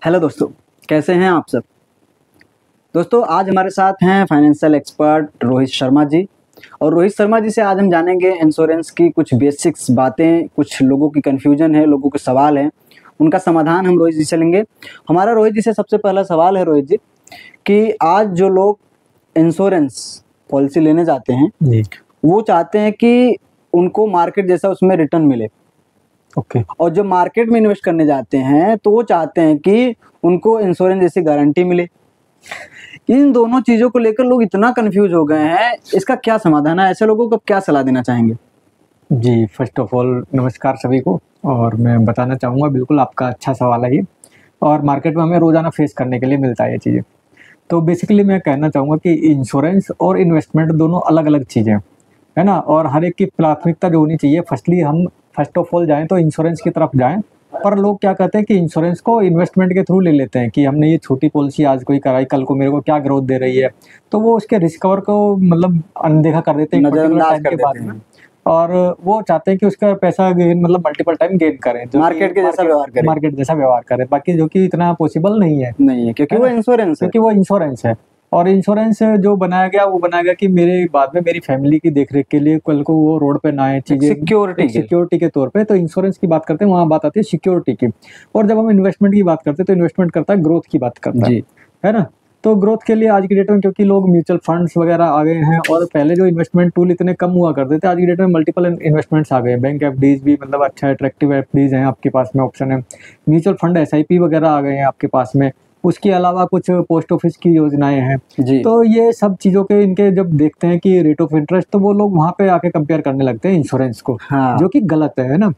Hello दोस्तों, कैसे हैं आप सब। दोस्तों, आज हमारे साथ हैं फाइनेंशियल एक्सपर्ट रोहित शर्मा जी। और रोहित शर्मा जी से आज हम जानेंगे इंश्योरेंस की कुछ बेसिक्स बातें, कुछ लोगों की कन्फ्यूजन है, लोगों के सवाल हैं, उनका समाधान हम रोहित जी से लेंगे। हमारा रोहित जी से सबसे पहला सवाल है रोहित जी, कि आज जो लोग इंश्योरेंस पॉलिसी लेने जाते हैं जी। वो चाहते हैं कि उनको मार्केट जैसा उसमें रिटर्न मिले। ओके। और जो मार्केट में इन्वेस्ट करने जाते हैं तो वो चाहते हैं कि उनको इंश्योरेंस जैसी गारंटी मिले। इन दोनों चीजों को लेकर लोग इतना कंफ्यूज हो गए हैं, इसका क्या समाधान है? ऐसे लोगों को क्या सलाह देना चाहेंगे? जी, फर्स्ट ऑफ ऑल नमस्कार सभी को। और मैं बताना चाहूँगा, बिल्कुल आपका अच्छा सवाल है ये, और मार्केट में हमें रोज़ाना फेस करने के लिए मिलता है ये चीज़ें। तो बेसिकली मैं कहना चाहूँगा कि इंश्योरेंस और इन्वेस्टमेंट दोनों अलग-अलग चीज़ें हैं, है ना? और हर एक की प्राथमिकता जो होनी चाहिए, हम फर्स्ट ऑफ ऑल जाएँ तो इंश्योरेंस की तरफ जाएँ। पर लोग क्या कहते हैं कि इंश्योरेंस को इन्वेस्टमेंट के थ्रू ले लेते हैं कि हमने ये छोटी पॉलिसी आज कोई कराई, कल को मेरे को क्या ग्रोथ दे रही है। तो वो उसके रिस्क कवर को मतलब अनदेखा कर देते हैं एक पर्टिकुलर नजरअंदाज टाइम कर के देते बाद हैं। में। और वो चाहते हैं कि उसका पैसा गेन मतलब मल्टीपल टाइम गेन करें, जो मार्केट के जैसा व्यवहार करें। मार्केट जैसा व्यवहार करें, बाकी जो कि इतना पॉसिबल नहीं है, क्योंकि है वो ना? इंश्योरेंस है। क्योंकि वो इंश्योरेंस है। और इंश्योरेंस जो बनाया गया वो बनाया गया कि मेरे बाद में मेरी फैमिली की देखरेख के लिए कल को वो रोड पे ना आए चीजें, सिक्योरिटी एक सिक्योरिटी के तौर पे। तो इंश्योरेंस की बात करते हैं, वहाँ बात आती है सिक्योरिटी की। और जब हम इन्वेस्टमेंट की बात करते हैं तो इन्वेस्टमेंट करता है ग्रोथ की बात करता जी। है ना? तो ग्रोथ के लिए आज की डेट में क्योंकि लोग म्यूचुअल फंड्स वगैरह आ गए हैं, और पहले जो इन्वेस्टमेंट टूल इतने कम हुआ करते थे, आज की डेट में मल्टीपल इन्वेस्टमेंट्स आ गए हैं। बैंक एफडीज भी मतलब अच्छा अट्रैक्टिव एफडीज हैं आपके पास में, ऑप्शन है। म्यूचुअल फंड एसआईपी वगैरह आ गए हैं आपके पास में। उसके अलावा कुछ पोस्ट ऑफिस की योजनाएं हैं। जी। तो ये सब चीज़ों के इनके जब देखते हैं कि रेट ऑफ इंटरेस्ट, तो वो लोग वहाँ पे आके कंपेयर करने लगते हैं इंश्योरेंस को, हाँ। जो कि गलत है ना?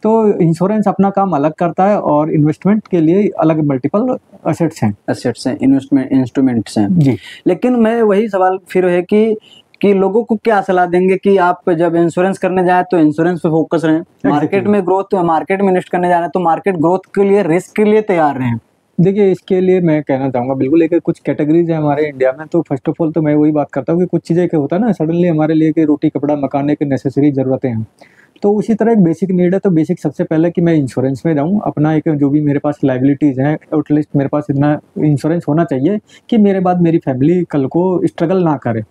तो इंश्योरेंस अपना काम अलग करता है, और इन्वेस्टमेंट के लिए अलग मल्टीपल एसेट्स हैं, इन्वेस्टमेंट इंस्ट्रूमेंट्स हैं। जी। लेकिन मैं वही सवाल फिर है कि लोगों को क्या सलाह देंगे कि आप जब इंश्योरेंस करने जाए तो इंश्योरेंस पे फोकस रहें, मार्केट में इन्वेस्ट करने जा रहे हैं तो मार्केट ग्रोथ के लिए, रिस्क के लिए तैयार रहें। देखिए, इसके लिए मैं कहना चाहूँगा बिल्कुल, एक कुछ कैटेगरीज है हमारे इंडिया में। तो फर्स्ट ऑफ ऑल तो मैं वही बात करता हूँ कि कुछ चीज़ें क्या होता है ना, सडनली हमारे लिए कि रोटी कपड़ा मकान एक नेसेसरी ज़रूरतें हैं। तो उसी तरह एक बेसिक नीड है, तो बेसिक सबसे पहले कि मैं इंश्योरेंस में जाऊँ, अपना एक जो भी मेरे पास लायबिलिटीज़ हैं, एटलीस्ट मेरे पास इतना इंश्योरेंस होना चाहिए कि मेरे बाद मेरी फैमिली कल को स्ट्रगल ना करे।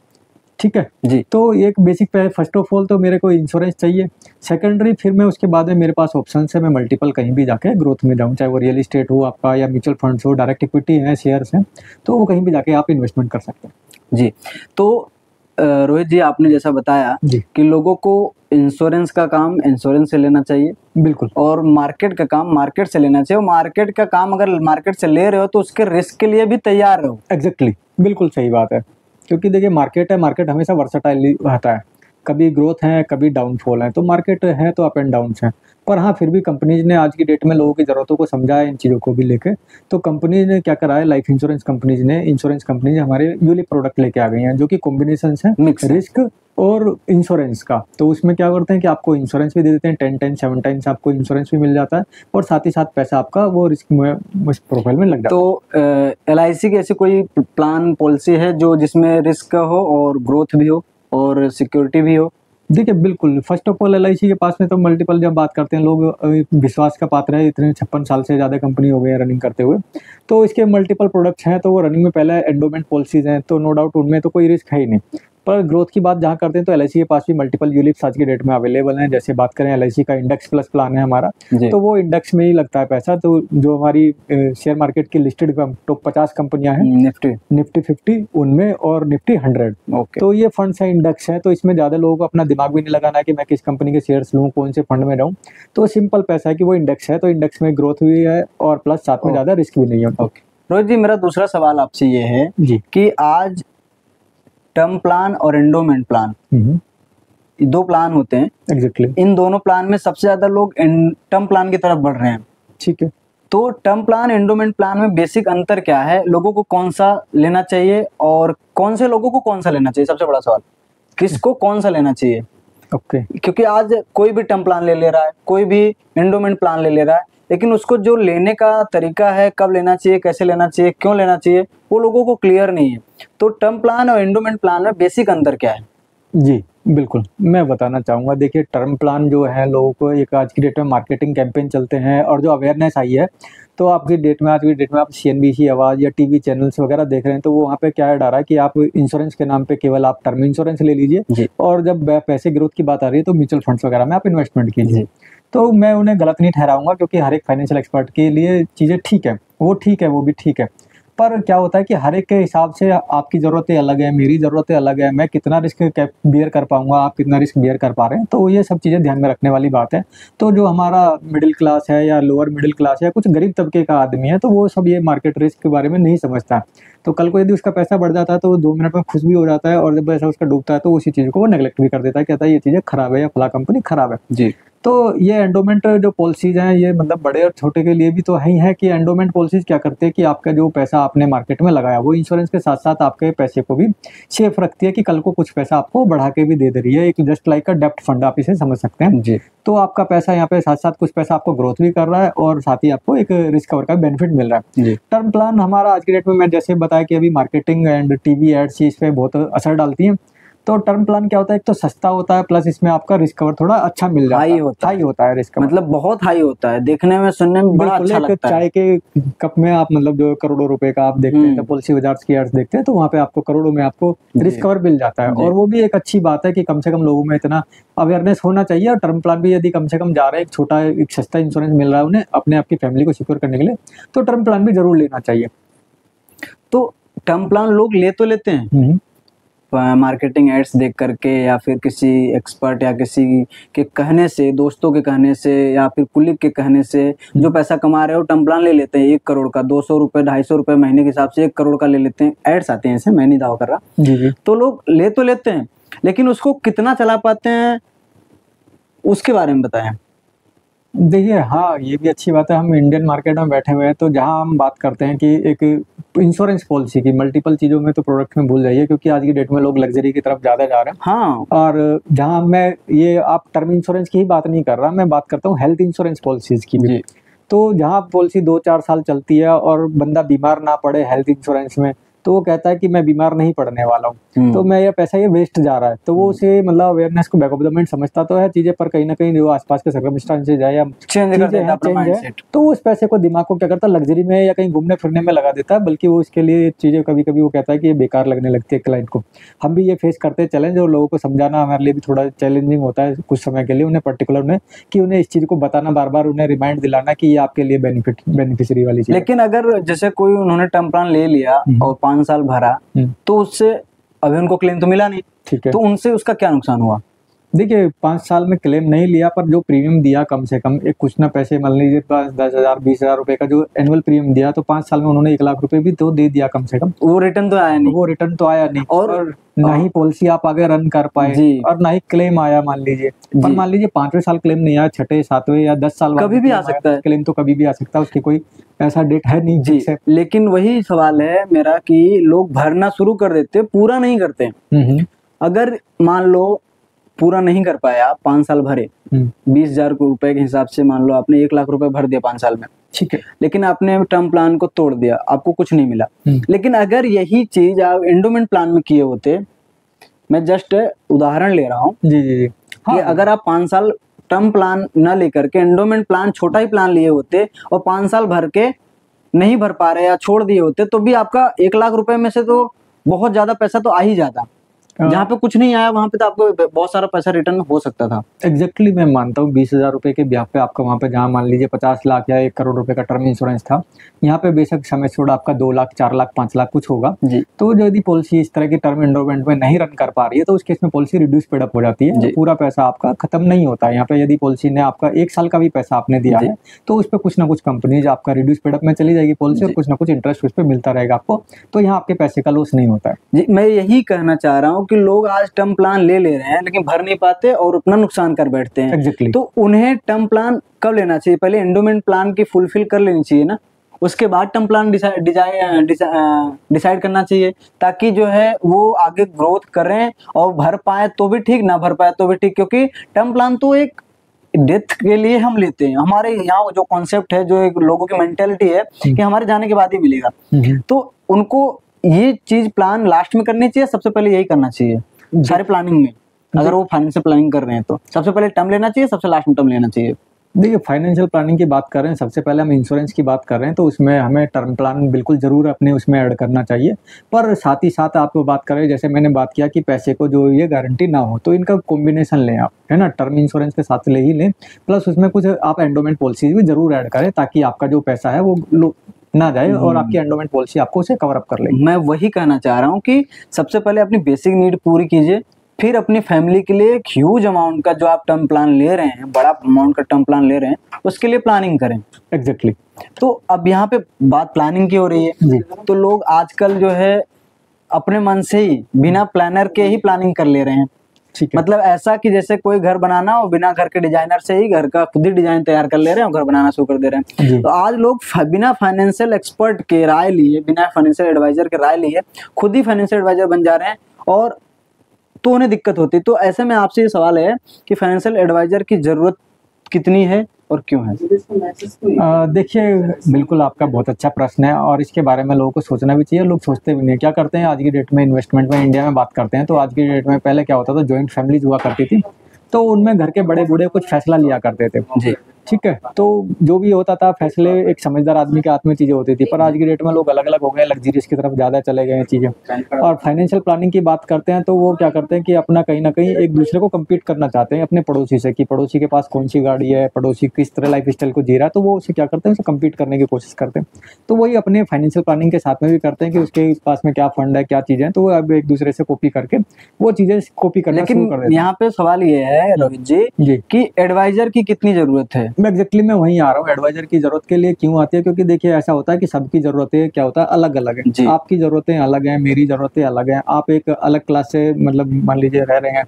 ठीक है? जी। तो एक बेसिक पे फर्स्ट ऑफ ऑल तो मेरे को इंश्योरेंस चाहिए। सेकेंडरी फिर मैं उसके बाद में मेरे पास ऑप्शंस है, मैं मल्टीपल कहीं भी जाके ग्रोथ में जाऊँ, चाहे वो रियल एस्टेट हो आपका, या म्यूचुअल फंड्स हो, डायरेक्ट इक्विटी है, शेयर्स हैं, तो वो कहीं भी जाके आप इन्वेस्टमेंट कर सकते हैं। जी। तो रोहित जी, आपने जैसा बताया जी। कि लोगों को इंश्योरेंस का काम इंश्योरेंस से लेना चाहिए, बिल्कुल। और मार्केट का काम मार्केट से लेना चाहिए। और मार्केट का काम अगर मार्केट से ले रहे हो तो उसके रिस्क के लिए भी तैयार रहो। एग्जैक्टली, बिल्कुल सही बात है। क्योंकि देखिए, मार्केट है, मार्केट हमेशा वर्सटाइल रहता है, कभी ग्रोथ है, कभी डाउनफॉल है। तो मार्केट है तो अप एंड डाउन्स हैं। पर हाँ, फिर भी कंपनीज ने आज की डेट में लोगों की ज़रूरतों को समझा है, इन चीज़ों को भी लेके। तो कंपनीज ने क्या करा है, लाइफ इंश्योरेंस कंपनीज हमारे यूलिप प्रोडक्ट लेके आ गई हैं, जो कि कॉम्बिनेशन है मिक्स है। रिस्क और इंश्योरेंस का। तो उसमें क्या करते हैं कि आपको इंश्योरेंस भी दे देते हैं, 7 टाइम्स आपको इंश्योरेंस भी मिल जाता है, और साथ ही साथ पैसा आपका वो रिस्क में उस प्रोफाइल में लग जाता है। तो LIC की ऐसी कोई प्लान पॉलिसी है जो जिसमें रिस्क हो और ग्रोथ भी हो और सिक्योरिटी भी हो? देखिए, बिल्कुल, फर्स्ट ऑफ ऑल LIC के पास में तो मल्टीपल जब बात करते हैं लोग, विश्वास का पात्र है, इतने 56 साल से ज़्यादा कंपनी हो गई है रनिंग करते हुए। तो इसके मल्टीपल प्रोडक्ट्स हैं, तो वो रनिंग में पहले एंडोमेंट पॉलिसीज़ हैं, तो नो डाउट उनमें तो कोई रिस्क है ही नहीं। पर ग्रोथ की बात जहाँ करते हैं तो LIC के पास भी मल्टीपल यूलिप्स आज की डेट में अवेलेबल हैं। जैसे बात करें, LIC का इंडेक्स प्लस प्लान है हमारा, तो वो इंडेक्स में ही लगता है पैसा। तो जो हमारी शेयर मार्केट की लिस्टेड टॉप 50 कंपनियां हैं, निफ्टी 50 उनमें, और निफ्टी 100, तो ये फंड्स है, इंडेक्स है। तो इसमें ज़्यादा लोगों को अपना दिमाग भी नहीं लगाना है कि मैं किस कंपनी के शेयर्स लूँ, कौन से फंड में जाऊँ। तो सिंपल पैसा है कि वो इंडेक्स है, तो इंडेक्स में ग्रोथ भी है, और प्लस साथ में ज़्यादा रिस्क भी नहीं है। रोहित जी, मेरा दूसरा सवाल आपसे ये है जी। कि आज टर्म प्लान और एंडोमेंट प्लान, दो प्लान होते हैं। एग्जैक्टली। इन दोनों प्लान में सबसे ज्यादा लोग टर्म प्लान की तरफ बढ़ रहे हैं। ठीक है। तो टर्म प्लान एंडोमेंट प्लान में बेसिक अंतर क्या है? लोगों को कौन सा लेना चाहिए और कौन से लोगों को कौन सा लेना चाहिए? सबसे बड़ा सवाल, किसको कौन सा लेना चाहिए? ओके। क्योंकि आज कोई भी टर्म प्लान ले रहा है, कोई भी एंडोमेंट प्लान ले रहा है, लेकिन उसको जो लेने का तरीका है, कब लेना चाहिए, कैसे लेना चाहिए, क्यों लेना चाहिए, वो लोगों को क्लियर नहीं है। तो टर्म प्लान और एंडोमेंट प्लान में बेसिक अंतर क्या है? जी, बिल्कुल, मैं बताना चाहूँगा। देखिए, टर्म प्लान जो है लोगों को एक आज की डेट में मार्केटिंग कैंपेन चलते हैं और जो अवेयरनेस आई है, तो आपकी डेट में आज की डेट में आप सीएनबीसी आवाज़ या टीवी चैनल्स वगैरह देख रहे हैं, तो वो वहाँ पे क्या है डाला है कि आप इंश्योरेंस के नाम पे केवल आप टर्म इंश्योरेंस ले लीजिए जी। और जब पैसे ग्रोथ की बात आ रही है तो म्यूचुअल फंड्स वगैरह में आप इन्वेस्टमेंट कीजिए। जी। तो मैं उन्हें गलत नहीं ठहराऊँगा क्योंकि हर एक फाइनेंशियल एक्सपर्ट के लिए चीज़ें ठीक है, वो ठीक है, वो भी ठीक है। पर क्या होता है कि हर एक के हिसाब से आपकी ज़रूरतें अलग हैं, मेरी ज़रूरतें अलग हैं, मैं कितना रिस्क बियर कर पाऊँगा, आप कितना रिस्क बियर कर पा रहे हैं, तो ये सब चीज़ें ध्यान में रखने वाली बात है। तो जो हमारा मिडिल क्लास है या लोअर मिडिल क्लास है, कुछ गरीब तबके का आदमी है, तो वो सब ये मार्केट रिस्क के बारे में नहीं समझता। तो कल को यदि उसका पैसा बढ़ जाता है, तो वो 2 मिनट में खुश भी हो जाता है और जब पैसा उसका डूबता है, तो उसी चीज़ को वो नेग्लेक्ट भी कर देता है, कहता है ये चीज़ें खराब है या फला कंपनी खराब है। जी। तो ये एंडोमेंट जो पॉलिसीज़ हैं, ये मतलब बड़े और छोटे के लिए भी तो है ही है कि एंडोमेंट पॉलिसीज़ क्या करते हैं कि आपका जो पैसा आपने मार्केट में लगाया, वो इंश्योरेंस के साथ-साथ आपके पैसे को भी सेफ रखती है कि कल को कुछ पैसा आपको बढ़ा के भी दे रही है। एक जस्ट लाइक अ डेब्ट फंड आप इसे समझ सकते हैं। जी। तो आपका पैसा यहाँ पे साथ-साथ कुछ पैसा आपको ग्रोथ भी कर रहा है और साथ ही आपको एक रिस्क कवर का बेनिफिट मिल रहा है। जी। टर्म प्लान हमारा आज की डेट में मैं जैसे बताया कि अभी मार्केटिंग एंड टीवी एड्स इस पे बहुत असर डालती हैं। तो टर्म प्लान क्या होता है, एक तो सस्ता होता है प्लस इसमें आपका रिस्क कवर थोड़ा अच्छा मिल जाता है। हाई होता है रिस्क कवर। मतलब बहुत हाई होता है, देखने में सुनने में बड़ा अच्छा लगता है। चाय के कप में आप मतलब जो करोड़ों रुपए का आप देखते हैं, तो पॉलिसी बाजार की एड्स देखते हैं, तो वहाँ पे आपको करोड़ों में आपको रिस्क कवर मिल जाता है। और वो भी एक अच्छी बात है कि कम से कम लोगों में इतना अवेयरनेस होना चाहिए। और टर्म प्लान भी यदि कम से कम जा रहे हैं, एक छोटा एक सस्ता इंश्योरेंस मिल रहा है उन्हें अपने आपकी फैमिली को सिक्योर करने के लिए, तो टर्म प्लान भी जरूर लेना चाहिए। तो टर्म प्लान लोग ले तो लेते हैं मार्केटिंग एड्स देख करके या फिर किसी एक्सपर्ट या किसी के कहने से, दोस्तों के कहने से या फिर कुलीग के कहने से जो पैसा कमा रहे हो टर्म प्लान ले लेते हैं 1 करोड़ का, 200 रुपये 250 रुपये महीने के हिसाब से 1 करोड़ का ले लेते हैं। एड्स आते हैं ऐसे, मैं नहीं दावा कर रहा। जी। तो लोग ले तो लेते हैं, लेकिन उसको कितना चला पाते हैं उसके बारे में बताएं। देखिए, हाँ, ये भी अच्छी बात है। हम इंडियन मार्केट में बैठे हुए हैं, तो जहाँ हम बात करते हैं कि एक इंश्योरेंस पॉलिसी की मल्टीपल चीज़ों में तो प्रोडक्ट में भूल जाइए, क्योंकि आज की डेट में लोग लग्जरी की तरफ ज़्यादा जा रहे हैं। हाँ। और जहाँ मैं ये आप टर्म इंश्योरेंस की ही बात नहीं कर रहा, मैं बात करता हूँ हेल्थ इंश्योरेंस पॉलिसीज़ की भी। तो जहाँ पॉलिसी 2-4 साल चलती है और बंदा बीमार ना पड़े हेल्थ इंश्योरेंस में, तो वो कहता है कि मैं बीमार नहीं पड़ने वाला हूँ, तो मैं ये पैसा ये वेस्ट जा रहा है। तो वो उसे मतलब अवेयरनेस को बैक ऑफ द माइंड समझता तो है चीज़ें, पर कहीं ना कहीं जो आसपास के सर्कमस्टांसेस है या चेंज है, तो वो उस पैसे को दिमाग को क्या करता है, लग्जरी में या कहीं घूमने फिरने में लगा देता है। बल्कि वो इसके लिए चीज़ें कभी कभी वो कहता है कि ये बेकार लगने लगती है क्लाइंट को। हम भी ये फेस करते हैं चैलेंज, और लोगों को समझाना हमारे लिए भी थोड़ा चैलेंजिंग होता है कुछ समय के लिए, उन्हें पर्टिकुलर में कि उन्हें इस चीज़ को बताना, बार बार उन्हें रिमाइंड दिलाना कि ये आपके लिए बेनिफिशियरी वाली चीज़। लेकिन अगर जैसे कोई उन्होंने टर्म प्लान ले लिया और 5 साल भरा, तो उससे अभी उनको क्लेम तो मिला नहीं, ठीक है, तो उनसे उसका क्या नुकसान हुआ? देखिए, 5 साल में क्लेम नहीं लिया, पर जो प्रीमियम दिया कम से कम एक कुछ ना पैसे, मान लीजिए 10,000 20,000 रुपए का जो एनुअल प्रीमियम दिया, तो 5 साल में उन्होंने 1 लाख रुपए भी तो दे दिया कम से कम। वो रिटर्न तो आया नहीं, और ना ही पॉलिसी आप आगे रन कर पाए और ना ही क्लेम आया मान लीजिए। पर मान लीजिए 5वें साल क्लेम नहीं आया, 6ठे 7वें या 10 साल कभी भी आ सकता है क्लेम, तो कभी भी आ सकता है, उसकी कोई ऐसा डेट है नहीं जी। लेकिन वही सवाल है मेरा कि लोग भरना शुरू कर देते, पूरा नहीं करते। अगर मान लो पूरा नहीं कर पाया, 5 साल भरे, 20,000 रुपए के हिसाब से मान लो आपने 1 लाख रुपए भर दिया 5 साल में, ठीक है, लेकिन आपने टर्म प्लान को तोड़ दिया, आपको कुछ नहीं मिला। लेकिन अगर यही चीज आप एंडोमेंट प्लान में किए होते, मैं जस्ट उदाहरण ले रहा हूँ जी, कि अगर आप 5 साल टर्म प्लान न लेकर के एंडोमेंट प्लान, छोटा ही प्लान लिए होते और 5 साल भर के नहीं भर पा रहे या छोड़ दिए होते, तो भी आपका 1 लाख रुपए में से तो बहुत ज्यादा पैसा तो आ ही जाता। जहाँ पे कुछ नहीं आया वहाँ पे तो आपको बहुत सारा पैसा रिटर्न हो सकता था। एग्जैक्टली मैं मानता हूँ 20,000 रुपए के ब्याह पे आपका वहाँ पे, जहाँ मान लीजिए 50 लाख या 1 करोड़ रुपए का टर्म इंश्योरेंस था, यहाँ पे बेशक समय छोड़ आपका 2 लाख 4 लाख 5 लाख कुछ होगा जी। तो यदि पॉलिसी इस तरह की टर्म एंडोमेंट में नहीं रन कर पा रही है, तो उस केस में पॉलिसी रिड्यूस पेड अप हो जाती है, पूरा पैसा आपका खत्म नहीं होता है। यहाँ पे यदि पॉलिसी ने आपका 1 साल का भी पैसा आपने दिया है, तो उस पर कुछ ना कुछ कंपनीज आपका रिड्यूस पेड अप में चली जाएगी पॉलिसी, और कुछ ना कुछ इंटरेस्ट उस पर मिलता रहेगा आपको, तो यहाँ आपके पैसे का लॉस नहीं होता है जी। मैं यही कहना चाह रहा हूँ कि लोग आज टर्म प्लान ले रहे हैं लेकिन भर नहीं पाते और अपना नुकसान कर बैठते हैं। Exactly. तो उन्हें टर्म प्लान कब लेना चाहिए? पहले एंडोमेंट प्लान की फुलफिल कर लेनी चाहिए ना, उसके बाद टर्म प्लान डिसाइड करना चाहिए, ताकि जो है वो आगे ग्रोथ करें और भर पाए तो भी ठीक, ना भर पाए तो भी ठीक। क्योंकि टर्म प्लान तो एक डेथ के लिए हम लेते हैं, हमारे यहाँ जो कॉन्सेप्ट है, जो एक लोगों की मेंटेलिटी है कि हमारे जाने के बाद ही मिलेगा, तो उनको ये चीज प्लान लास्ट में करनी चाहिए, सबसे पहले यही करना चाहिए सारे प्लानिंग में। अगर वो फाइनेंशियल प्लानिंग कर रहे हैं तो सबसे पहले टर्म लेना चाहिए, सबसे लास्ट में टर्म लेना चाहिए? देखिए, फाइनेंशियल प्लानिंग की बात कर रहे हैं, सबसे पहले हम इंश्योरेंस की बात कर रहे हैं, तो उसमें हमें टर्म प्लान बिल्कुल ज़रूर अपने उसमें ऐड करना चाहिए। पर साथ ही साथ आप बात कर रहे हैं, जैसे मैंने बात किया कि पैसे को जो ये गारंटी ना हो, तो इनका कॉम्बिनेशन लें आप, है ना? टर्म इंश्योरेंस के साथ ले ही लें, प्लस उसमें कुछ आप एंडोमेंट पॉलिसीज भी ज़रूर ऐड करें, ताकि आपका जो पैसा है वो ना जाए और आपकी एंडोमेंट पॉलिसी आपको उसे कवर अप कर ले। मैं वही कहना चाह रहा हूँ कि सबसे पहले अपनी बेसिक नीड पूरी कीजिए, फिर अपनी फैमिली के लिए एक ह्यूज अमाउंट का जो आप टर्म प्लान ले रहे हैं, बड़ा अमाउंट का टर्म प्लान ले रहे हैं, उसके लिए प्लानिंग करें। एग्जैक्टली। तो अब यहाँ पे बात प्लानिंग की हो रही है, तो लोग आजकल जो है अपने मन से ही बिना प्लानर के ही प्लानिंग कर ले रहे हैं। ठीक है। मतलब ऐसा कि जैसे कोई घर बनाना हो, बिना घर के डिजाइनर से ही घर का खुद ही डिजाइन तैयार कर ले रहे हैं और घर बनाना शुरू कर दे रहे हैं। तो आज लोग बिना फाइनेंशियल एक्सपर्ट के राय लिए, बिना फाइनेंशियल एडवाइजर के राय लिए खुद ही फाइनेंशियल एडवाइजर बन जा रहे हैं, और तो उन्हें दिक्कत होती है। तो ऐसे में आपसे ये सवाल है कि फाइनेंशियल एडवाइजर की जरूरत कितनी है और क्यों है? देखिए, बिल्कुल आपका बहुत अच्छा प्रश्न है और इसके बारे में लोगों को सोचना भी चाहिए। लोग सोचते भी नहीं। क्या करते हैं आज की डेट में, इन्वेस्टमेंट में इंडिया में बात करते हैं, तो आज की डेट में पहले क्या होता था, जॉइंट फैमिलीज हुआ करती थी, तो उनमें घर के बड़े बूढ़े कुछ फैसला लिया करते थे जी। ठीक है। तो जो भी होता था फैसले एक समझदार आदमी के हाथ में चीजें होती थी, पर आज की डेट में लोग अलग अलग हो गए, लग्जरियस की तरफ ज्यादा चले गए हैं चीजें। और फाइनेंशियल प्लानिंग की बात करते हैं तो वो क्या करते हैं कि अपना कहीं ना कहीं एक दूसरे को कम्पीट करना चाहते हैं अपने पड़ोसी से, कि पड़ोसी के पास कौन सी गाड़ी है, पड़ोसी किस तरह लाइफ स्टाइल को जी रहा है, तो वो उसे क्या करते हैं, उसे कम्पीट करने की कोशिश करते हैं। तो वही अपने फाइनेंशियल प्लानिंग के साथ में भी करते हैं कि उसके पास में क्या फंड है, क्या चीजें हैं, तो वो अब एक दूसरे से कॉपी करके वो चीजें कॉपी करना शुरू कर देते हैं। यहाँ पे सवाल ये है रोहित जी कि एडवाइजर की कितनी जरूरत है? मैं एग्जैक्टली मैं वहीं आ रहा हूँ। एडवाइजर की जरूरत के लिए क्यों आती है, क्योंकि देखिए ऐसा होता है कि सबकी जरूरतें क्या होता है, अलग अलग है। आपकी जरूरतें अलग हैं, मेरी जरूरतें अलग हैं। आप एक अलग क्लास से मतलब मान लीजिए रह रहे हैं,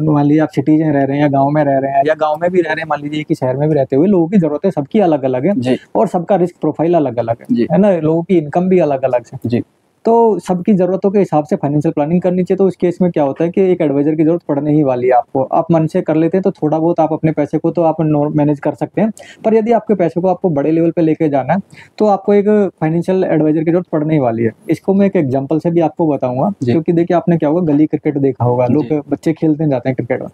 मान लीजिए आप सिटीज में रह रहे हैं या गांव में रह रहे हैं या गांव में भी रह रहे हैं, मान लीजिए कि शहर में भी रहते हुए, लोगों की जरूरतें सबकी अलग अलग है और सबका रिस्क प्रोफाइल अलग अलग है ना, लोगों की इनकम भी अलग अलग है जी। तो सबकी जरूरतों के हिसाब से फाइनेंशियल प्लानिंग करनी चाहिए। तो इस केस में क्या होता है कि एक एडवाइजर की जरूरत पड़ने ही वाली है आपको। आप मन से कर लेते हैं तो थोड़ा बहुत आप अपने पैसे को तो आप मैनेज कर सकते हैं, पर यदि आपके पैसे को आपको बड़े लेवल पे लेके जाना है तो आपको एक फाइनेंशियल एडवाइजर की जरूरत पड़ने ही वाली है। इसको मैं एक एग्जाम्पल से भी आपको बताऊंगा, क्योंकि देखिए आपने क्या होगा, गली क्रिकेट देखा होगा, लोग बच्चे खेलते जाते हैं क्रिकेट में।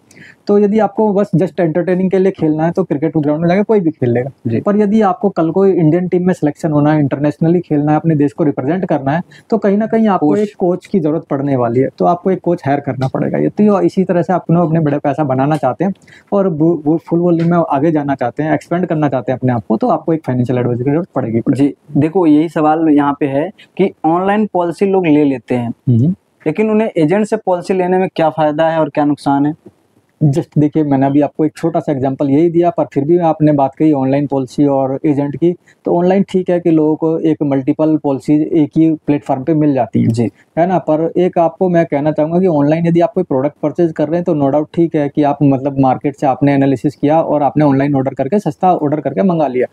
तो यदि आपको बस जस्ट एंटरटेनिंग के लिए खेलना है तो क्रिकेट ग्राउंड में जाकर कोई भी खेल लेगा, पर यदि आपको कल को इंडियन टीम में सिलेक्शन होना है, इंटरनेशनली खेलना है, अपने देश को रिप्रेजेंट करना है, तो कहीं ना कहीं आपको एक कोच की जरूरत पड़ने वाली है। तो आपको एक कोच हायर करना पड़ेगा। ये तो इसी तरह से अपने बड़े पैसा बनाना चाहते हैं और फुल वॉल्यूम में आगे जाना चाहते हैं, एक्सपेंड करना चाहते हैं अपने आप को, तो आपको एक फाइनेंशियल एडवाइजर की जरूरत पड़ेगी जी। देखो यही सवाल यहाँ पे है कि ऑनलाइन पॉलिसी लोग ले लेते हैं, लेकिन उन्हें एजेंट से पॉलिसी लेने में क्या फायदा है और क्या नुकसान है? जस्ट देखिए, मैंने अभी आपको एक छोटा सा एग्जांपल यही दिया, पर फिर भी आपने बात कही ऑनलाइन पॉलिसी और एजेंट की। तो ऑनलाइन ठीक है कि लोगों को एक मल्टीपल पॉलिसी एक ही प्लेटफॉर्म पे मिल जाती है जी, है ना। पर एक आपको मैं कहना चाहूँगा कि ऑनलाइन यदि आप कोई प्रोडक्ट परचेज कर रहे हैं तो नो डाउट ठीक है कि आप मतलब मार्केट से आपने एनालिसिस किया और आपने ऑनलाइन ऑर्डर करके सस्ता ऑर्डर करके मंगा लिया,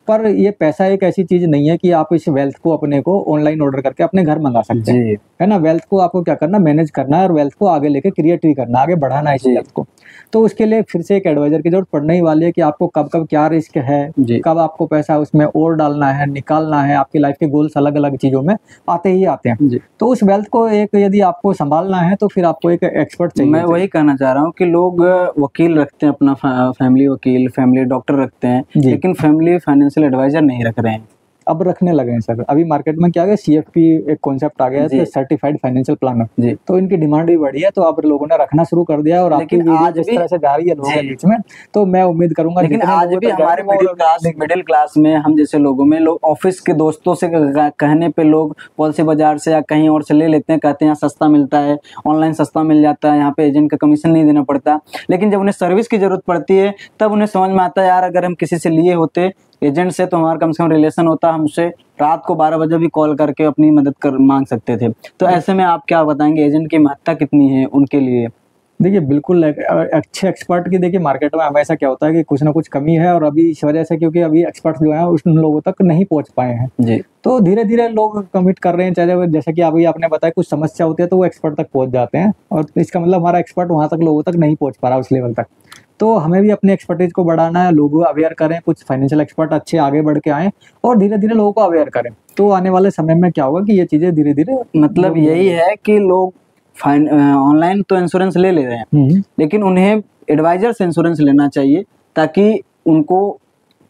पर ये पैसा एक ऐसी चीज नहीं है कि आप इस वेल्थ को अपने को ऑनलाइन ऑर्डर करके अपने घर मंगा सकते हैं, है ना। वेल्थ को आपको क्या करना, मैनेज करना है और वेल्थ को आगे लेके क्रिएट भी करना, आगे बढ़ाना है इस वेल्थ को। तो उसके लिए फिर से एक एडवाइजर की जरूरत पड़ने ही वाली है कि आपको कब कब क्या रिस्क है, कब आपको पैसा उसमें और डालना है, निकालना है। आपकी लाइफ के गोल्स अलग अलग चीजों में आते ही आते हैं। तो उस वेल्थ को एक यदि आपको संभालना है तो फिर आपको एक एक्सपर्ट चाहिए। मैं वही कहना चाह रहा हूँ कि लोग वकील रखते हैं, अपना फैमिली वकील, फैमिली डॉक्टर रखते हैं, लेकिन फैमिली फाइनेंशियल एडवाइजर नहीं रख रहे हैं। अब रखने लगे हैं सर। अभी मार्केट में क्या है, CFP एक कॉन्सेप्ट आ गया है, सर्टिफाइड फाइनेंशियल प्लानर। तो इनकी डिमांड भी बढ़ी है, तो अब लोगों ने रखना शुरू कर दिया। और आपकी वीडियो जिस तरह से जा रही है लोगों के बीच में, तो मैं उम्मीद करूंगा। लेकिन आज भी हमारे मिडिल क्लास में, हम जैसे लोगों में, लोग ऑफिस के दोस्तों से कहने पे लोग पॉलिसी बाजार से या कहीं और से ले लेते हैं, कहते हैं यहाँ सस्ता मिलता है, ऑनलाइन सस्ता मिल जाता है, यहाँ पे एजेंट का कमीशन नहीं देना पड़ता। लेकिन जब उन्हें सर्विस की जरूरत पड़ती है तब उन्हें समझ में आता है, यार अगर हम किसी से लिए होते एजेंट से तो हमारा कम से कम रिलेशन होता, हमसे रात को 12 बजे भी कॉल करके अपनी मदद कर मांग सकते थे। तो ऐसे में आप क्या बताएंगे, एजेंट की महत्ता कितनी है उनके लिए? देखिए बिल्कुल अच्छे एक्सपर्ट की देखिए मार्केट में हमेशा क्या होता है कि कुछ ना कुछ कमी है, और अभी इस वजह से क्योंकि अभी एक्सपर्ट जो है उन लोगों तक नहीं पहुंच पाए हैं जी। तो धीरे धीरे लोग कमिट कर रहे हैं, चाहे जैसे कि अभी आपने बताया कुछ समस्या होती है तो वो एक्सपर्ट तक पहुंच जाते हैं, और इसका मतलब हमारा एक्सपर्ट वहां तक लोगों तक नहीं पहुंच पा रहा उस लेवल तक। तो हमें भी अपने एक्सपर्टीज को बढ़ाना है, लोगों को अवेयर करें, कुछ फाइनेंशियल एक्सपर्ट अच्छे आगे बढ़ के आए और धीरे धीरे लोगों को अवेयर करें। तो आने वाले समय में क्या होगा कि ये चीजें धीरे धीरे, मतलब यही है कि लोग ऑनलाइन तो इंश्योरेंस ले ले रहे हैं, लेकिन उन्हें एडवाइजर से इंश्योरेंस लेना चाहिए ताकि उनको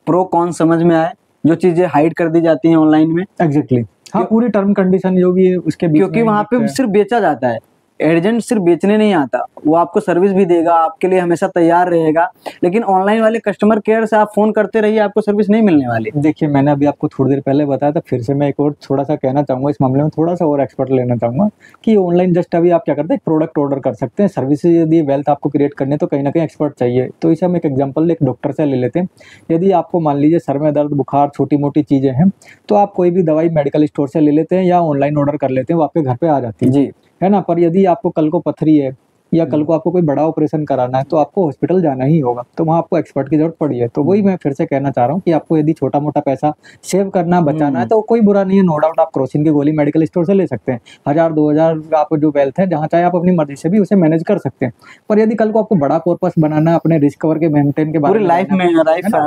प्रो कॉन समझ में आए, जो चीजें हाइड कर दी जाती हैं ऑनलाइन में। एग्जैक्टली हाँ, पूरी टर्म कंडीशन जो भी है उसके बीच क्योंकि में वहां पे सिर्फ बेचा जाता है, एजेंट सिर्फ बेचने नहीं आता, वो आपको सर्विस भी देगा, आपके लिए हमेशा तैयार रहेगा। लेकिन ऑनलाइन वाले कस्टमर केयर से आप फोन करते रहिए, आपको सर्विस नहीं मिलने वाली। देखिए मैंने अभी आपको थोड़ी देर पहले बताया था, फिर से मैं एक और थोड़ा सा कहना चाहूंगा इस मामले में, थोड़ा सा और एक्सपर्ट लेना चाहूंगा कि ऑनलाइन जस्ट अभी आप क्या करते हैं, प्रोडक्ट ऑर्डर कर सकते हैं। सर्विसेज यदि वेल्थ आपको क्रिएट करने है तो कहीं ना कहीं एक्सपर्ट चाहिए। तो इसे हम एक एग्जाम्पल एक डॉक्टर से ले लेते हैं। यदि आपको मान लीजिए सर में दर्द, बुखार, छोटी मोटी चीजें हैं, तो आप कोई भी दवाई मेडिकल स्टोर से ले लेते हैं या ऑनलाइन ऑर्डर कर लेते हैं, वो आपके घर पे आ जाती है ना। पर यदि आपको कल को पथरी है या कल को आपको कोई बड़ा ऑपरेशन कराना है तो आपको हॉस्पिटल जाना ही होगा, तो वहाँ आपको एक्सपर्ट की जरूरत पड़ी है। तो वही मैं फिर से कहना चाह रहा हूँ कि आपको यदि छोटा मोटा पैसा सेव करना, बचाना है तो कोई बुरा नहीं है। नो डाउट आप क्रोसिन की गोली मेडिकल स्टोर से ले सकते हैं, 1000-2000 आपको जो वेल्थ है, जहाँ चाहे आप अपनी मर्जी से भी उसे मैनेज कर सकते हैं। पर यदि कल को आपको बड़ा कॉर्पस बनाना है, अपने रिस्क कवर के मेंटेन के बारे में, लाइफ में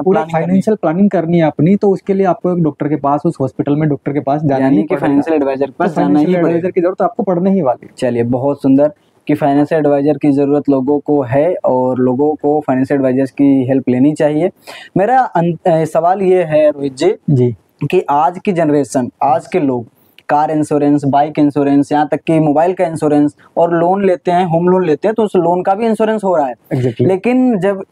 पूरा फाइनेंशियल प्लानिंग करनी है अपनी, तो उसके लिए आपको एक डॉक्टर के पास, उस हॉस्पिटल में डॉक्टर के पास जाना ही, फाइनेंशियल एडवाइजर के पास जाना ही, एडवाइजर की जरूरत आपको पड़ने ही वाली। चलिए, बहुत सुंदर कि फाइनेंशियल एडवाइजर की ज़रूरत लोगों को है और लोगों को फाइनेंशियल एडवाइजर की हेल्प लेनी चाहिए। मेरा सवाल ये है रोहित जी कि आज की जनरेशन, आज के लोग कार इंश्योरेंस, बाइक इंश्योरेंस, यहाँ तक कि मोबाइल का इंश्योरेंस और लोन लेते हैं, होम लोन लेते हैं, तो उस लोन का भी इंश्योरेंस हो रहा है। लेकिन जब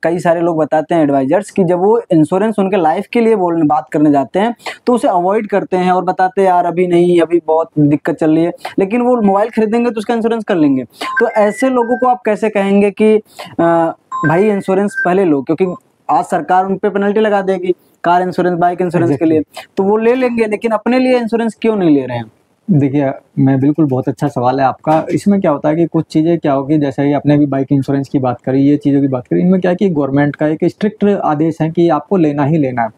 कई सारे लोग बताते हैं एडवाइजर्स कि जब वो इंश्योरेंस उनके लाइफ के लिए बात करने जाते हैं तो उसे अवॉइड करते हैं और बताते हैं यार अभी नहीं, अभी बहुत दिक्कत चल रही है। लेकिन वो मोबाइल खरीदेंगे तो उसका इंश्योरेंस कर लेंगे। तो ऐसे लोगों को आप कैसे कहेंगे कि भाई इंश्योरेंस पहले लो, क्योंकि आज सरकार उन पे पेनल्टी लगा देगी कार इंश्योरेंस, बाइक इंश्योरेंस के लिए, तो वो ले लेंगे, लेकिन अपने लिए इंश्योरेंस क्यों नहीं ले रहे हैं? देखिए मैं बिल्कुल, बहुत अच्छा सवाल है आपका। इसमें क्या होता है कि कुछ चीज़ें क्या होगी, जैसे ही आपने भी बाइक इंश्योरेंस की बात करी, ये चीज़ों की बात करी, इनमें क्या है कि गवर्नमेंट का एक स्ट्रिक्ट आदेश है कि आपको लेना ही लेना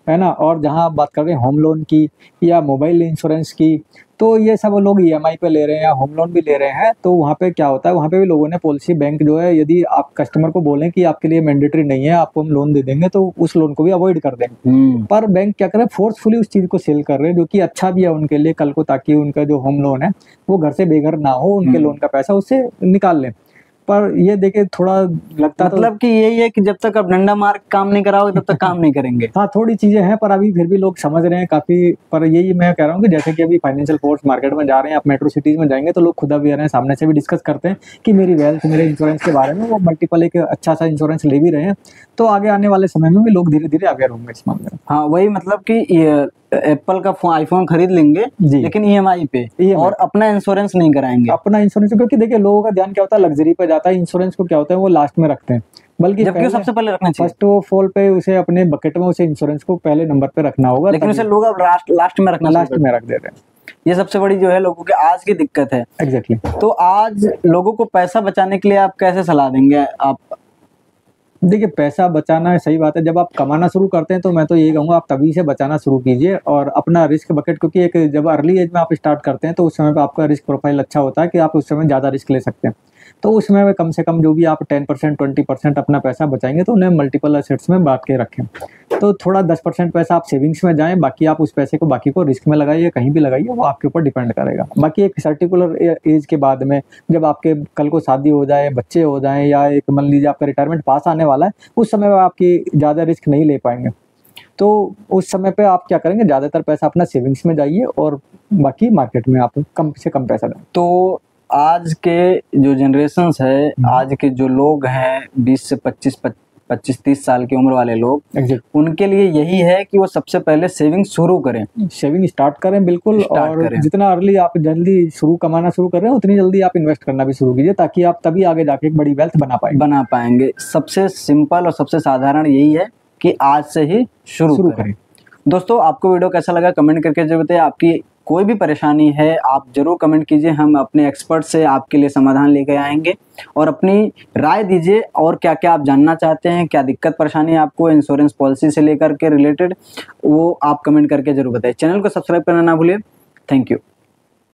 है ना। और जहाँ आप बात कर रहे हैं होम लोन की या मोबाइल इंश्योरेंस की, तो ये सब लोग ईएमआई पे ले रहे हैं या होम लोन भी ले रहे हैं। तो वहाँ पे क्या होता है, वहाँ पे भी लोगों ने पॉलिसी, बैंक जो है, यदि आप कस्टमर को बोलें कि आपके लिए मैंडेटरी नहीं है, आपको हम लोन दे देंगे, तो उस लोन को भी अवॉइड कर देंगे। पर बैंक क्या कर रहे हैं, फोर्सफुली उस चीज़ को सेल कर रहे हैं, जो कि अच्छा भी है उनके लिए कल को, ताकि उनका जो होम लोन है वो घर से बेघर ना हो, उनके लोन का पैसा उससे निकाल लें। पर ये देखे थोड़ा लगता, मतलब कि यही है कि जब तक आप डंडा मार काम नहीं कराओगे तब तक काम नहीं करेंगे। हाँ, थोड़ी चीजें हैं, पर अभी फिर भी लोग समझ रहे हैं काफी। पर यही मैं कह रहा हूँ कि जैसे कि अभी फाइनेंशियल फोर्स मार्केट में जा रहे हैं, आप मेट्रो सिटीज में जाएंगे तो लोग खुद अवेयर हैं, सामने से भी डिस्कस करते हैं कि मेरी वेल्थ, मेरे इंश्योरेंस के बारे में, वो मल्टीपल एक अच्छा सा इंश्योरेंस ले भी रहे हैं। तो आगे आने वाले समय में भी लोग धीरे धीरे अवेयर होंगे इस मामले में। हाँ, वही मतलब कि एप्पल का आईफोन खरीद लेंगे लेकिन ईएमआई पे, और अपना इंश्योरेंस नहीं कराएंगे। अपना इंश्योरेंस, क्योंकि देखिए लोगों का ध्यान क्या होता है, लग्जरी पे जाता है, इंश्योरेंस को क्या होता है वो लास्ट में रखते हैं, बल्कि जबकि सबसे पहले रखना चाहिए। फर्स्ट ऑफ ऑल पे उसे अपने बकेट में, उसे इंश्योरेंस को पहले नंबर पे रखना होगा, लेकिन उसे लोग अब लास्ट में रखना, लास्ट में रख देते हैं। ये सबसे बड़ी जो है लोगों के आज की दिक्कत है। एग्जैक्टली। तो आज लोगों को पैसा बचाने के लिए आप कैसे सलाह देंगे? आप देखिए, पैसा बचाना है, सही बात है। जब आप कमाना शुरू करते हैं तो मैं तो यही कहूँगा आप तभी से बचाना शुरू कीजिए, और अपना रिस्क बकेट, क्योंकि एक जब अर्ली एज में आप स्टार्ट करते हैं तो उस समय पे आपका रिस्क प्रोफाइल अच्छा होता है कि आप उस समय ज़्यादा रिस्क ले सकते हैं। तो उस समय में कम से कम जो भी आप 10% 20% अपना पैसा बचाएंगे तो उन्हें मल्टीपल एसेट्स में बांट के रखें। तो थोड़ा 10% पैसा आप सेविंग्स में जाएं, बाकी आप उस पैसे को बाकी को रिस्क में लगाइए, कहीं भी लगाइए, वो आपके ऊपर डिपेंड करेगा। बाकी एक सर्टिकुलर एज के बाद में, जब आपके कल को शादी हो जाए, बच्चे हो जाएं, या एक मान लीजिए आपका रिटायरमेंट पास आने वाला है, उस समय में आपकी ज़्यादा रिस्क नहीं ले पाएंगे। तो उस समय पे आप क्या करेंगे, ज़्यादातर पैसा अपना सेविंग्स में जाइए और बाकी मार्केट में आप कम से कम पैसा दें। तो आज के जो जनरेशन्स है, आज के जो लोग हैं 20 से 25-30 साल की उम्र वाले लोग, उनके लिए यही है कि वो सबसे पहले सेविंग शुरू करें, सेविंग स्टार्ट करें, बिल्कुल। और जितना अर्ली आप जल्दी कमाना शुरू कर रहे हैं, उतनी जल्दी आप इन्वेस्ट करना भी शुरू कीजिए, ताकि आप तभी आगे जाके एक बड़ी वेल्थ बना पाएंगे। सबसे सिंपल और सबसे साधारण यही है कि आज से ही शुरू करें। दोस्तों, आपको वीडियो कैसा लगा कमेंट करके जरूर बताइए। आपकी कोई भी परेशानी है आप जरूर कमेंट कीजिए, हम अपने एक्सपर्ट से आपके लिए समाधान लेकर आएंगे, और अपनी राय दीजिए और क्या क्या आप जानना चाहते हैं, क्या दिक्कत परेशानी है आपको इंश्योरेंस पॉलिसी से लेकर के रिलेटेड, वो आप कमेंट करके जरूर बताइए। चैनल को सब्सक्राइब करना ना भूलिए। Thank you.